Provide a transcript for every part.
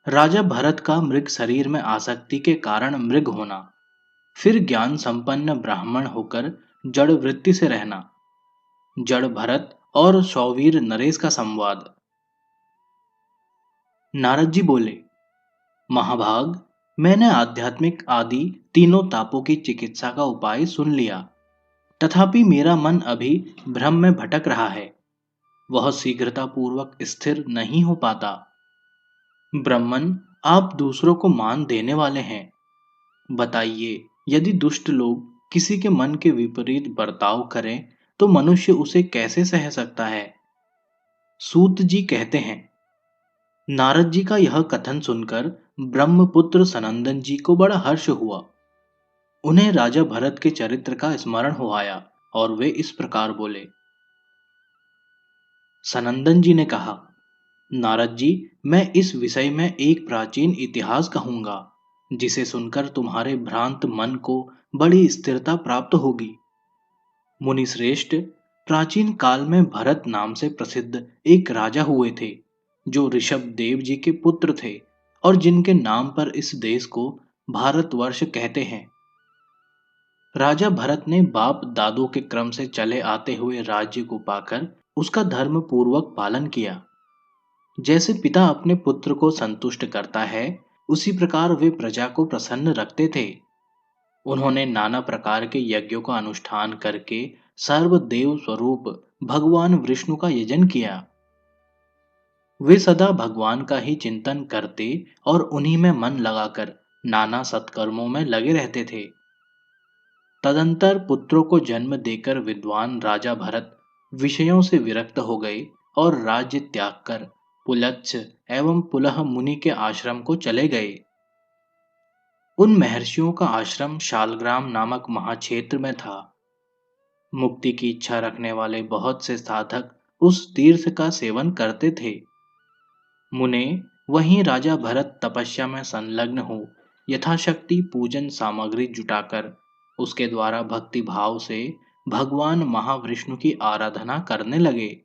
राजा भरत का मृग शरीर में आसक्ति के कारण मृग होना, फिर ज्ञान संपन्न ब्राह्मण होकर जड़ वृत्ति से रहना। जड़ भरत और सौवीर नरेश का संवाद। नारद जी बोले, महाभाग, मैंने आध्यात्मिक आदि तीनों तापों की चिकित्सा का उपाय सुन लिया, तथापि मेरा मन अभी भ्रम में भटक रहा है। वह शीघ्रतापूर्वक स्थिर नहीं हो पाता। ब्रह्मन, आप दूसरों को मान देने वाले हैं। बताइए, यदि दुष्ट लोग किसी के मन के विपरीत बर्ताव करें तो मनुष्य उसे कैसे सह सकता है? सूत जी कहते हैं, नारद जी का यह कथन सुनकर ब्रह्मपुत्र सनंदन जी को बड़ा हर्ष हुआ। उन्हें राजा भरत के चरित्र का स्मरण हो आया और वे इस प्रकार बोले। सनंदन जी ने कहा, नारद जी, मैं इस विषय में एक प्राचीन इतिहास कहूंगा, जिसे सुनकर तुम्हारे भ्रांत मन को बड़ी स्थिरता प्राप्त होगी। मुनि श्रेष्ठ, प्राचीन काल में भरत नाम से प्रसिद्ध एक राजा हुए थे, जो ऋषभ देव जी के पुत्र थे और जिनके नाम पर इस देश को भारतवर्ष कहते हैं। राजा भरत ने बाप दादों के क्रम से चले आते हुए राज्य को पाकर उसका धर्म पूर्वक पालन किया। जैसे पिता अपने पुत्र को संतुष्ट करता है, उसी प्रकार वे प्रजा को प्रसन्न रखते थे। उन्होंने नाना प्रकार के यज्ञों का अनुष्ठान करके सर्वदेव स्वरूप भगवान विष्णु का यजन किया। वे सदा भगवान का ही चिंतन करते और उन्हीं में मन लगाकर नाना सत्कर्मों में लगे रहते थे। तदंतर पुत्रों को जन्म देकर विद्वान राजा भरत विषयों से विरक्त हो गए और राज्य त्याग कर पुलत्स्य एवं पुलह मुनि के आश्रम को चले गए। उन महर्षियों का आश्रम शालग्राम नामक महाक्षेत्र में था। मुक्ति की इच्छा रखने वाले बहुत से साधक उस तीर्थ का सेवन करते थे। मुने, वहीं राजा भरत तपस्या में संलग्न हो यथाशक्ति पूजन सामग्री जुटाकर उसके द्वारा भक्ति भाव से भगवान महाविष्णु की आराधना करने लगे।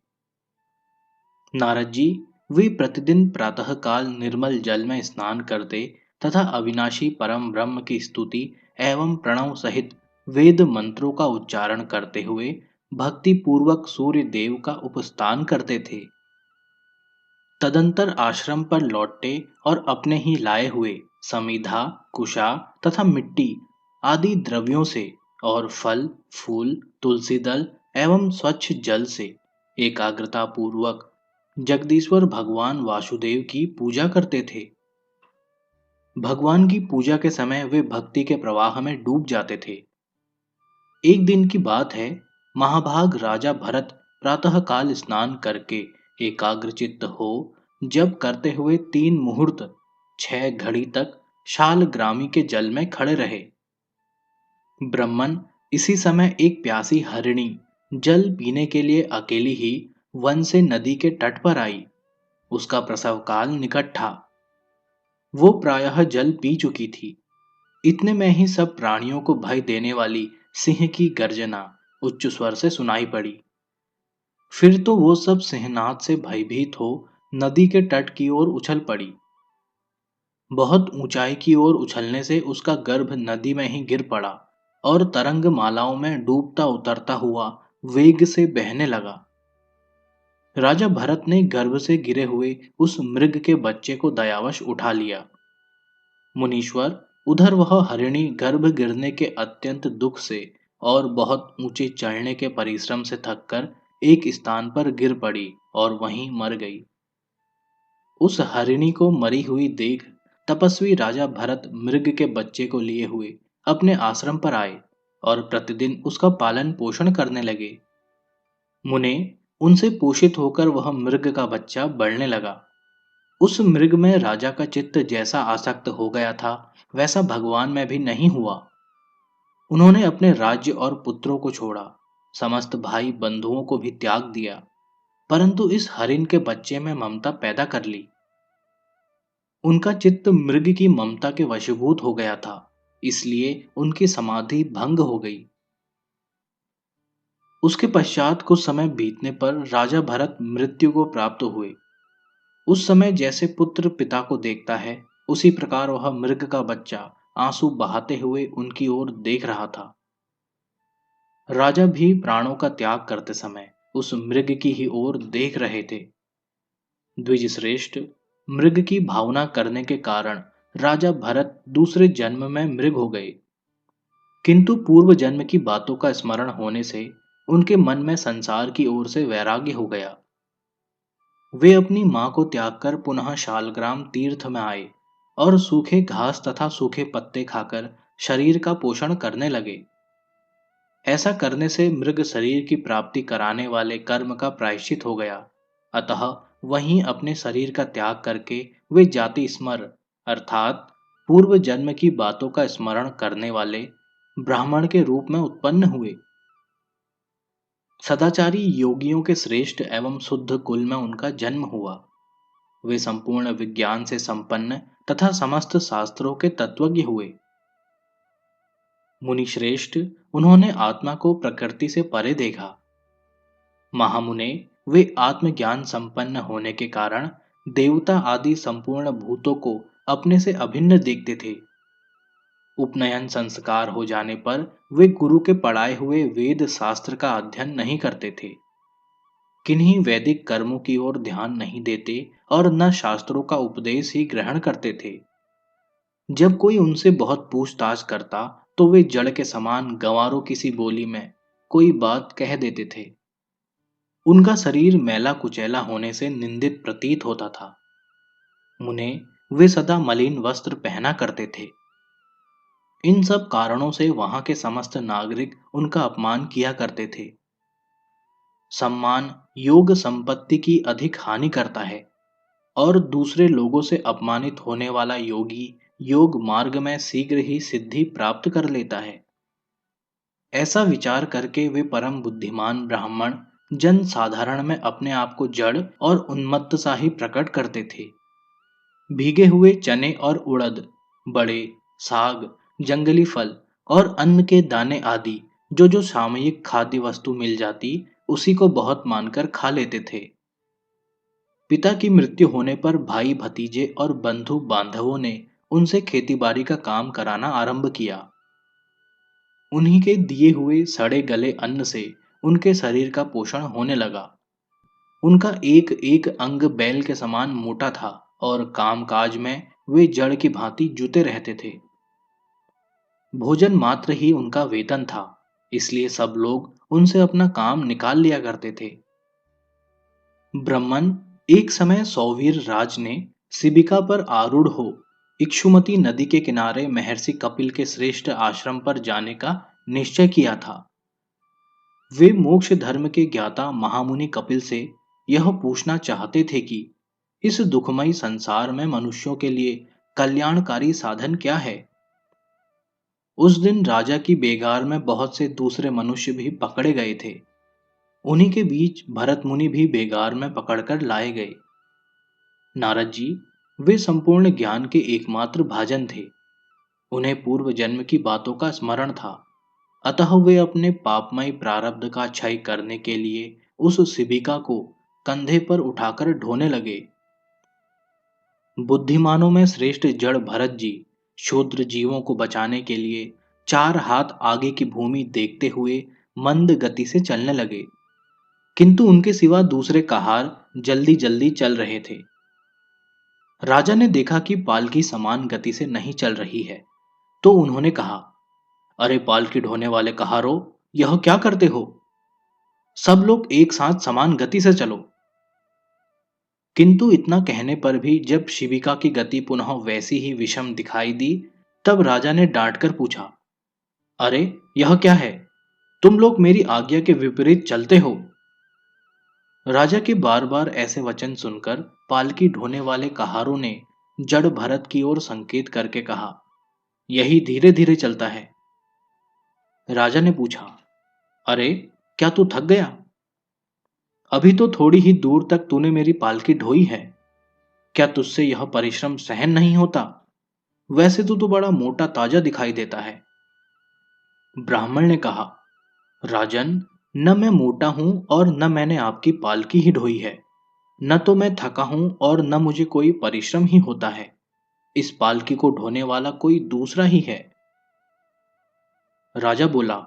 नारद जी, वे प्रतिदिन प्रातःकाल निर्मल जल में स्नान करते तथा अविनाशी परम ब्रह्म की स्तुति एवं प्रणव सहित वेद मंत्रों का उच्चारण करते हुए भक्ति पूर्वक सूर्य देव का उपस्थान करते थे। तदंतर आश्रम पर लौटते और अपने ही लाए हुए समीधा, कुशा तथा मिट्टी आदि द्रव्यों से और फल, फूल, तुलसी दल एवं स्वच्छ जल से एकाग्रता पूर्वक जगदीश्वर भगवान वासुदेव की पूजा करते थे। भगवान की पूजा के समय वे भक्ति के प्रवाह में डूब जाते थे। एक दिन की बात है, महाभाग राजा भरत प्रातःकाल स्नान करके एकाग्रचित्त हो जब करते हुए 3 मुहूर्त 6 घड़ी तक शालग्रामी के जल में खड़े रहे। ब्रह्मन, इसी समय एक प्यासी हरिणी जल पीने के लिए अकेली ही वन से नदी के तट पर आई। उसका प्रसव काल निकट था। वो प्रायः जल पी चुकी थी। इतने में ही सब प्राणियों को भय देने वाली सिंह की गर्जना उच्च स्वर से सुनाई पड़ी। फिर तो वो सब सिंहनाद से भयभीत हो नदी के तट की ओर उछल पड़ी। बहुत ऊंचाई की ओर उछलने से उसका गर्भ नदी में ही गिर पड़ा और तरंग मालाओं में डूबता उतरता हुआ वेग से बहने लगा। राजा भरत ने गर्भ से गिरे हुए उस मृग के बच्चे को दयावश उठा लिया। मुनीश्वर, उधर वह हरिणी गर्भ गिरने के अत्यंत दुख से और बहुत ऊंचे चढ़ने के परिश्रम से थककर एक स्थान पर गिर पड़ी और वहीं मर गई। उस हरिणी को मरी हुई देख तपस्वी राजा भरत मृग के बच्चे को लिए हुए अपने आश्रम पर आए और प्रतिदिन उसका पालन पोषण करने लगे। मुने, उनसे पोषित होकर वह मृग का बच्चा बढ़ने लगा। उस मृग में राजा का चित्त जैसा आसक्त हो गया था, वैसा भगवान में भी नहीं हुआ। उन्होंने अपने राज्य और पुत्रों को छोड़ा, समस्त भाई बंधुओं को भी त्याग दिया, परंतु इस हरिण के बच्चे में ममता पैदा कर ली। उनका चित्त मृग की ममता के वशीभूत हो गया था, इसलिए उनकी समाधि भंग हो गई। उसके पश्चात कुछ समय बीतने पर राजा भरत मृत्यु को प्राप्त हुए। उस समय जैसे पुत्र पिता को देखता है, उसी प्रकार वह मृग का बच्चा आंसू बहाते हुए उनकी ओर देख रहा था। राजा भी प्राणों का त्याग करते समय उस मृग की ही ओर देख रहे थे। द्विजश्रेष्ठ, मृग की भावना करने के कारण राजा भरत दूसरे जन्म में मृग हो गए, किंतु पूर्व जन्म की बातों का स्मरण होने से उनके मन में संसार की ओर से वैराग्य हो गया। वे अपनी मां को त्याग कर पुनः शालग्राम तीर्थ में आए और सूखे घास तथा सूखे पत्ते खाकर शरीर का पोषण करने लगे। ऐसा करने से मृग शरीर की प्राप्ति कराने वाले कर्म का प्रायश्चित हो गया। अतः वहीं अपने शरीर का त्याग करके वे जाति स्मर अर्थात पूर्व जन्म की बातों का स्मरण करने वाले ब्राह्मण के रूप में उत्पन्न हुए। सदाचारी योगियों के श्रेष्ठ एवं शुद्ध कुल में उनका जन्म हुआ। वे संपूर्ण विज्ञान से संपन्न तथा समस्त शास्त्रों के तत्वज्ञ हुए। मुनिश्रेष्ठ, उन्होंने आत्मा को प्रकृति से परे देखा। महामुने, वे आत्मज्ञान संपन्न होने के कारण देवता आदि संपूर्ण भूतों को अपने से अभिन्न देखते थे। उपनयन संस्कार हो जाने पर वे गुरु के पढ़ाए हुए वेद शास्त्र का अध्ययन नहीं करते थे, किन्हीं वैदिक कर्मों की ओर ध्यान नहीं देते और न शास्त्रों का उपदेश ही ग्रहण करते थे। जब कोई उनसे बहुत पूछताछ करता तो वे जड़ के समान गंवारों किसी बोली में कोई बात कह देते थे। उनका शरीर मैला कुचैला होने से निंदित प्रतीत होता था। मुने, वे सदा मलिन वस्त्र पहना करते थे। इन सब कारणों से वहां के समस्त नागरिक उनका अपमान किया करते थे। सम्मान योग संपत्ति की अधिक हानि करता है और दूसरे लोगों से अपमानित होने वाला योगी योग मार्ग में शीघ्र ही सिद्धि प्राप्त कर लेता है। ऐसा विचार करके वे परम बुद्धिमान ब्राह्मण जन साधारण में अपने आप को जड़ और उन्मत्त सा ही प्रकट करते थे। भीगे हुए चने और उड़द, बड़े, साग, जंगली फल और अन्न के दाने आदि जो जो सामयिक खाद्य वस्तु मिल जाती, उसी को बहुत मानकर खा लेते थे। पिता की मृत्यु होने पर भाई भतीजे और बंधु बांधवों ने उनसे खेतीबाड़ी का काम कराना आरंभ किया। उन्हीं के दिए हुए सड़े गले अन्न से उनके शरीर का पोषण होने लगा। उनका एक एक अंग बैल के समान मोटा था और कामकाज में वे जड़ की भांति जुटे रहते थे। भोजन मात्र ही उनका वेतन था, इसलिए सब लोग उनसे अपना काम निकाल लिया करते थे। ब्रह्मन, एक समय सौवीर राज ने शिबिका पर आरूढ़ हो इक्षुमती नदी के किनारे महर्षि कपिल के श्रेष्ठ आश्रम पर जाने का निश्चय किया था। वे मोक्ष धर्म के ज्ञाता महामुनि कपिल से यह पूछना चाहते थे कि इस दुखमयी संसार में मनुष्यों के लिए कल्याणकारी साधन क्या है। उस दिन राजा की बेगार में बहुत से दूसरे मनुष्य भी पकड़े गए थे। उन्हीं के बीच भरत मुनि भी बेगार में पकड़कर लाए गए। नारद जी, वे संपूर्ण ज्ञान के एकमात्र भाजन थे। उन्हें पूर्व जन्म की बातों का स्मरण था, अतः वे अपने पापमय प्रारब्ध का क्षय करने के लिए उस शिबिका को कंधे पर उठाकर ढोने लगे। बुद्धिमानों में श्रेष्ठ जड़ भरत जी शूद्र जीवों को बचाने के लिए 4 हाथ आगे की भूमि देखते हुए मंद गति से चलने लगे, किंतु उनके सिवा दूसरे कहार जल्दी जल्दी चल रहे थे। राजा ने देखा कि पालकी समान गति से नहीं चल रही है, तो उन्होंने कहा, अरे पालकी ढोने वाले कहारों, यह क्या करते हो? सब लोग एक साथ समान गति से चलो। किंतु इतना कहने पर भी जब शिबिका की गति पुनः वैसी ही विषम दिखाई दी, तब राजा ने डांटकर पूछा, अरे यह क्या है? तुम लोग मेरी आज्ञा के विपरीत चलते हो। राजा के बार बार ऐसे वचन सुनकर पालकी ढोने वाले कहारों ने जड़ भरत की ओर संकेत करके कहा, यही धीरे धीरे चलता है। राजा ने पूछा, अरे क्या तू थक गया? अभी तो थोड़ी ही दूर तक तूने मेरी पालकी ढोई है, क्या तुझसे यह परिश्रम सहन नहीं होता? वैसे तो बड़ा मोटा ताजा दिखाई देता है। ब्राह्मण ने कहा, राजन, न मैं मोटा हूं और न मैंने आपकी पालकी ही ढोई है। न तो मैं थका हूं और न मुझे कोई परिश्रम ही होता है। इस पालकी को ढोने वाला कोई दूसरा ही है। राजा बोला,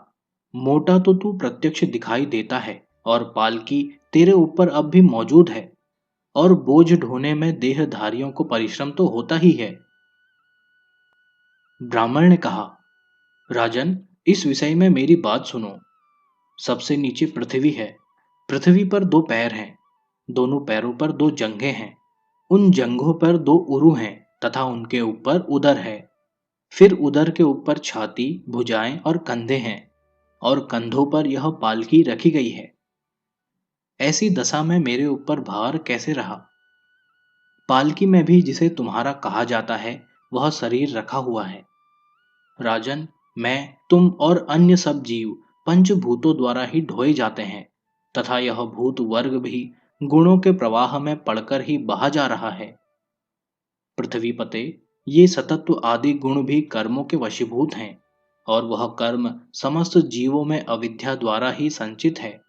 मोटा तो तू प्रत्यक्ष दिखाई देता है और पालकी तेरे ऊपर अब भी मौजूद है, और बोझ ढोने में देहधारियों को परिश्रम तो होता ही है। ब्राह्मण ने कहा, राजन, इस विषय में मेरी बात सुनो। सबसे नीचे पृथ्वी है। पृथ्वी पर दो पैर हैं। दोनों पैरों पर दो जंघें हैं। उन जंघों पर दो उरु हैं तथा उनके ऊपर उदर है। फिर उदर के ऊपर छाती, भुजाएं और कंधे हैं, और कंधों पर यह पालकी रखी गई है। ऐसी दशा में मेरे ऊपर भार कैसे रहा? पालकी में भी जिसे तुम्हारा कहा जाता है वह शरीर रखा हुआ है। राजन, मैं, तुम और अन्य सब जीव पंचभूतों द्वारा ही ढोए जाते हैं, तथा यह भूत वर्ग भी गुणों के प्रवाह में पड़कर ही बहा जा रहा है। पृथ्वीपते, ये सतत्व आदि गुण भी कर्मों के वशीभूत हैं, और वह कर्म समस्त जीवों में अविद्या द्वारा ही संचित है।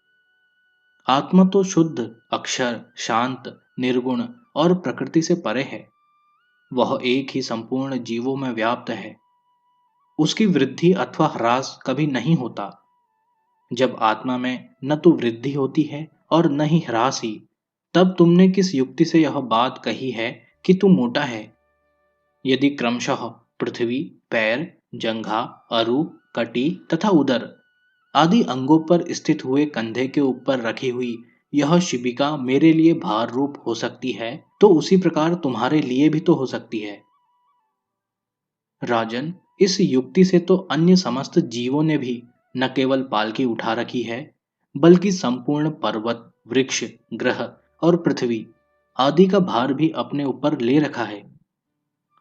आत्मा तो शुद्ध, अक्षर, शांत, निर्गुण और प्रकृति से परे है। वह एक ही संपूर्ण जीवों में व्याप्त है। उसकी वृद्धि अथवा ह्रास कभी नहीं होता। जब आत्मा में न तो वृद्धि होती है और न ही ह्रास ही, तब तुमने किस युक्ति से यह बात कही है कि तू मोटा है? यदि क्रमशः पृथ्वी, पैर, जंघा, अरु, कटी तथा उदर आदि अंगों पर स्थित हुए कंधे के ऊपर रखी हुई यह शिबिका मेरे लिए भार रूप हो सकती है, तो उसी प्रकार तुम्हारे लिए भी तो हो सकती है। राजन, इस युक्ति से तो अन्य समस्त जीवों ने भी न केवल पालकी उठा रखी है, बल्कि संपूर्ण पर्वत, वृक्ष, ग्रह और पृथ्वी आदि का भार भी अपने ऊपर ले रखा है।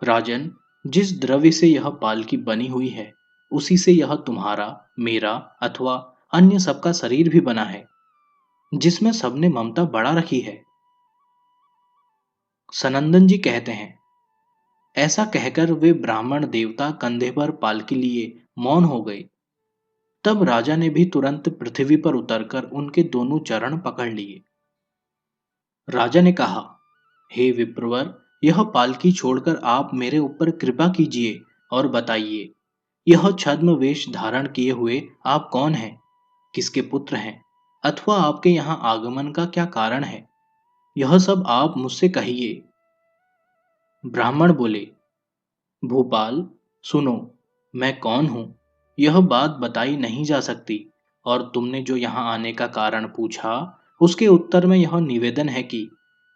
राजन, जिस द्रव्य से यह पालकी बनी हुई है, उसी से यह तुम्हारा, मेरा अथवा अन्य सबका शरीर भी बना है, जिसमें सबने ममता बढ़ा रखी है। सनंदन जी कहते हैं, ऐसा कहकर वे ब्राह्मण देवता कंधे पर पालकी लिए मौन हो गए। तब राजा ने भी तुरंत पृथ्वी पर उतरकर उनके दोनों चरण पकड़ लिए। राजा ने कहा, हे विप्रवर, यह पालकी छोड़कर आप मेरे ऊपर कृपा कीजिए और बताइए, यह छद्म वेश धारण किए हुए आप कौन हैं? किसके पुत्र हैं? अथवा आपके यहाँ आगमन का क्या कारण है? यह सब आप मुझसे कहिए। ब्राह्मण बोले, भूपाल, सुनो, मैं कौन हूं यह बात बताई नहीं जा सकती, और तुमने जो यहाँ आने का कारण पूछा, उसके उत्तर में यह निवेदन है कि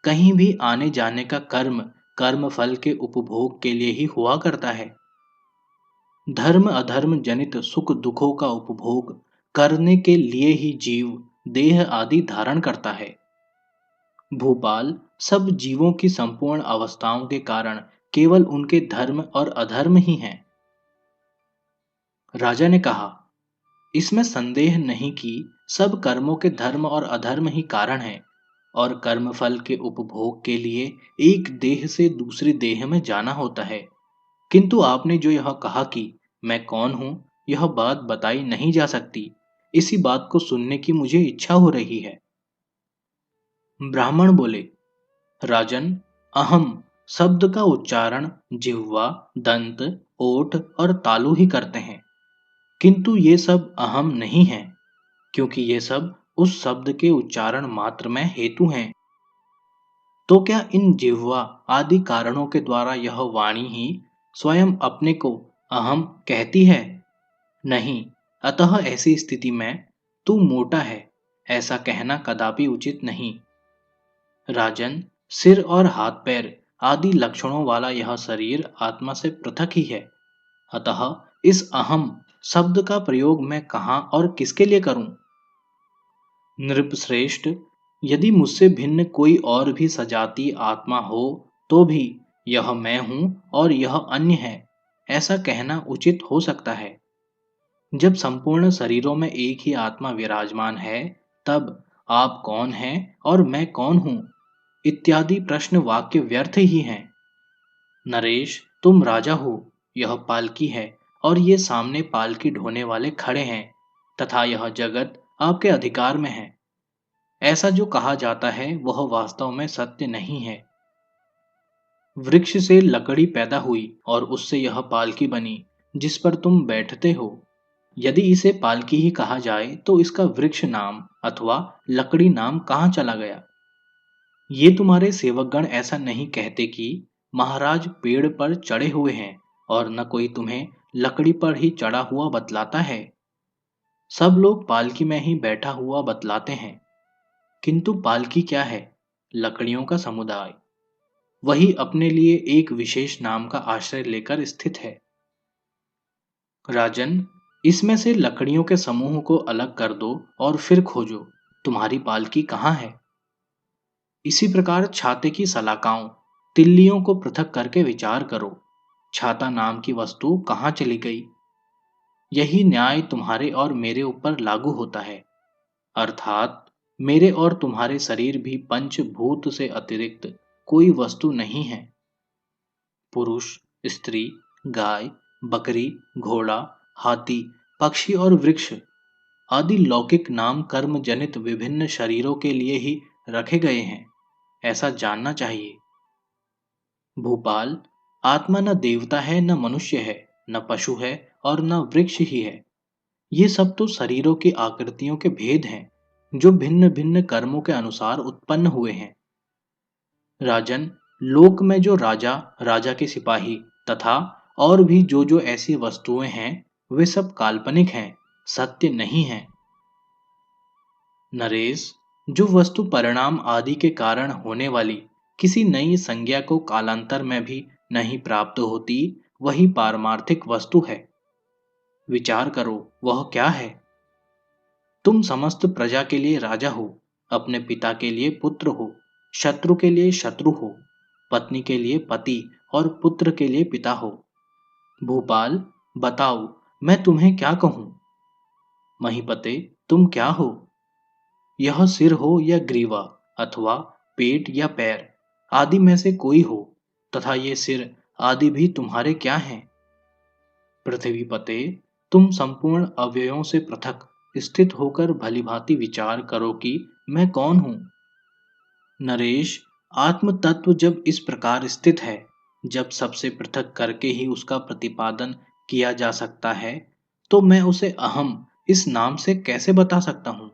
कहीं भी आने जाने का कर्म कर्म फल के उपभोग के लिए ही हुआ करता है। धर्म अधर्म जनित सुख दुखों का उपभोग करने के लिए ही जीव देह आदि धारण करता है। भूपाल, सब जीवों की संपूर्ण अवस्थाओं के कारण केवल उनके धर्म और अधर्म ही हैं। राजा ने कहा, इसमें संदेह नहीं कि सब कर्मों के धर्म और अधर्म ही कारण है, और कर्मफल के उपभोग के लिए एक देह से दूसरी देह में जाना होता है। किंतु आपने जो यह कहा कि मैं कौन हूं, यह बात बताई नहीं जा सकती। इसी बात को सुनने की मुझे इच्छा हो रही है। ब्राह्मण बोले, राजन, अहम शब्द का उच्चारण जिह्वा, दंत, ओठ और तालु ही करते हैं, किंतु ये सब अहम नहीं है, क्योंकि ये सब उस शब्द के उच्चारण मात्र में हेतु हैं। तो क्या इन जिह्वा आदि कारणों के द्वारा यह वाणी ही स्वयं अपने को अहम कहती है? नहीं। अतः ऐसी स्थिति में तू मोटा है ऐसा कहना कदापि उचित नहीं। राजन, सिर और हाथ पैर आदि लक्षणों वाला यह शरीर आत्मा से पृथक ही है। अतः इस अहम शब्द का प्रयोग मैं कहाँ और किसके लिए करूं? नृपश्रेष्ठ, यदि मुझसे भिन्न कोई और भी सजातीय आत्मा हो, तो भी यह मैं हूं और यह अन्य है ऐसा कहना उचित हो सकता है। जब संपूर्ण शरीरों में एक ही आत्मा विराजमान है, तब आप कौन हैं और मैं कौन हूं इत्यादि प्रश्न वाक्य व्यर्थ ही हैं। नरेश, तुम राजा हो, यह पालकी है, और ये सामने पालकी ढोने वाले खड़े हैं, तथा यह जगत आपके अधिकार में है। ऐसा जो कहा जाता है वह वास्तव में सत्य नहीं है। वृक्ष से लकड़ी पैदा हुई और उससे यह पालकी बनी जिस पर तुम बैठते हो। यदि इसे पालकी ही कहा जाए तो इसका वृक्ष नाम अथवा लकड़ी नाम कहाँ चला गया? ये तुम्हारे सेवकगण ऐसा नहीं कहते कि महाराज पेड़ पर चढ़े हुए हैं, और न कोई तुम्हें लकड़ी पर ही चढ़ा हुआ बतलाता है। सब लोग पालकी में ही बैठा हुआ बतलाते हैं, किंतु पालकी क्या है? लकड़ियों का समुदाय। वही अपने लिए एक विशेष नाम का आश्रय लेकर स्थित है। राजन, इसमें से लकड़ियों के समूह को अलग कर दो और फिर खोजो तुम्हारी पालकी कहाँ है। इसी प्रकार छाते की सलाखाओं, तिल्लियों को पृथक करके विचार करो, छाता नाम की वस्तु कहाँ चली गई। यही न्याय तुम्हारे और मेरे ऊपर लागू होता है, अर्थात मेरे और तुम्हारे शरीर भी पंचभूत से अतिरिक्त कोई वस्तु नहीं है। पुरुष, स्त्री, गाय, बकरी, घोड़ा, हाथी, पक्षी और वृक्ष आदि लौकिक नाम कर्म जनित विभिन्न शरीरों के लिए ही रखे गए हैं, ऐसा जानना चाहिए। भूपाल, आत्मा न देवता है न मनुष्य है, न पशु है और न वृक्ष ही है। ये सब तो शरीरों की आकृतियों के भेद हैं जो भिन्न भिन्न कर्मों के अनुसार उत्पन्न हुए हैं। राजन, लोक में जो राजा, राजा के सिपाही तथा और भी जो ऐसी वस्तुएं हैं, वे सब काल्पनिक हैं, सत्य नहीं हैं। नरेश, जो वस्तु परिणाम आदि के कारण होने वाली किसी नई संज्ञा को कालांतर में भी नहीं प्राप्त होती, वही पारमार्थिक वस्तु है। विचार करो वह क्या है। तुम समस्त प्रजा के लिए राजा हो, अपने पिता के लिए पुत्र हो, शत्रु के लिए शत्रु हो, पत्नी के लिए पति और पुत्र के लिए पिता हो। भूपाल, बताओ मैं तुम्हें क्या कहूं? महीपते, तुम क्या हो? यह सिर हो या ग्रीवा, अथवा पेट या पैर आदि में से कोई हो, तथा ये सिर आदि भी तुम्हारे क्या हैं? पृथ्वीपते, तुम संपूर्ण अवयवों से पृथक स्थित होकर भलीभांति विचार करो कि मैं कौन हूं। नरेश, आत्म तत्व जब इस प्रकार स्थित है, जब सबसे पृथक करके ही उसका प्रतिपादन किया जा सकता है, तो मैं उसे अहम इस नाम से कैसे बता सकता हूं?